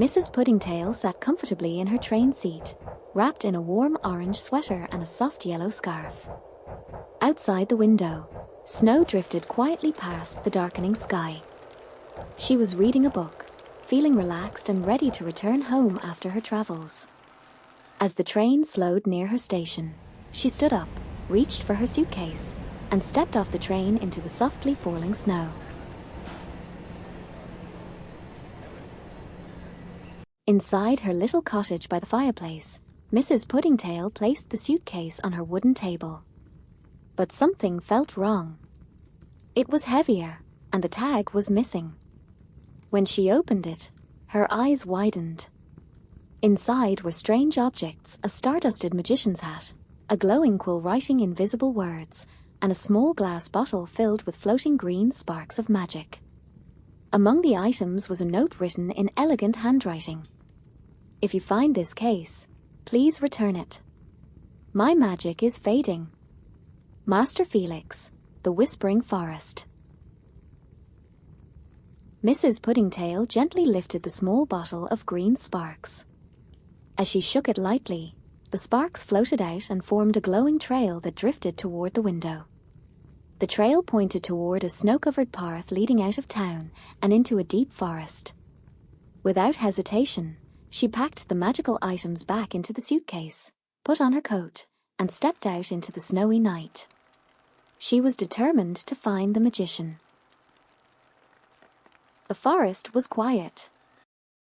Mrs. Puddingtail sat comfortably in her train seat, wrapped in a warm orange sweater and a soft yellow scarf. Outside the window, snow drifted quietly past the darkening sky. She was reading a book, feeling relaxed and ready to return home after her travels. As the train slowed near her station, she stood up, reached for her suitcase, and stepped off the train into the softly falling snow. Inside her little cottage by the fireplace, Mrs. Puddingtail placed the suitcase on her wooden table. But something felt wrong. It was heavier, and the tag was missing. When she opened it, her eyes widened. Inside were strange objects: a star-dusted magician's hat, a glowing quill writing invisible words, and a small glass bottle filled with floating green sparks of magic. Among the items was a note written in elegant handwriting. "If you find this case, please return it. My magic is fading. Master Felix, the Whispering Forest." Mrs. Puddingtail gently lifted the small bottle of green sparks. As she shook it lightly, the sparks floated out and formed a glowing trail that drifted toward the window. The trail pointed toward a snow-covered path leading out of town and into a deep forest. Without hesitation, she packed the magical items back into the suitcase, put on her coat, and stepped out into the snowy night. She was determined to find the magician. The forest was quiet,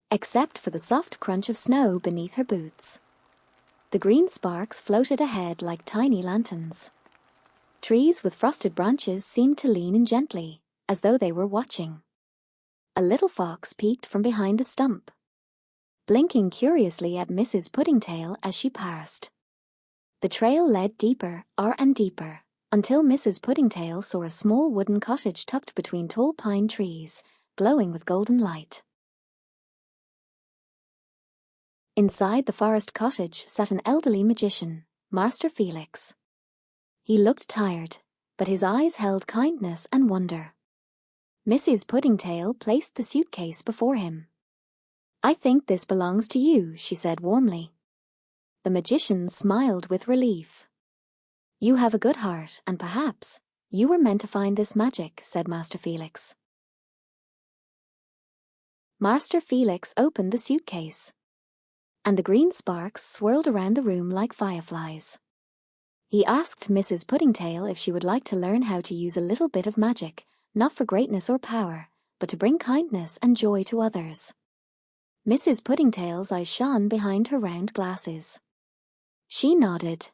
except for the soft crunch of snow beneath her boots. The green sparks floated ahead like tiny lanterns. Trees with frosted branches seemed to lean in gently, as though they were watching. A little fox peeked from behind a stump, blinking curiously at Mrs. Puddingtail as she passed. The trail led deeper and deeper, until Mrs. Puddingtail saw a small wooden cottage tucked between tall pine trees, glowing with golden light. Inside the forest cottage sat an elderly magician, Master Felix. He looked tired, but his eyes held kindness and wonder. Mrs. Puddingtail placed the suitcase before him. "I think this belongs to you," she said warmly. The magician smiled with relief. "You have a good heart, and perhaps you were meant to find this magic," said Master Felix. Master Felix opened the suitcase, and the green sparks swirled around the room like fireflies. He asked Mrs. Puddingtail if she would like to learn how to use a little bit of magic, not for greatness or power, but to bring kindness and joy to others. Mrs. Puddingtail's eyes shone behind her round glasses. She nodded,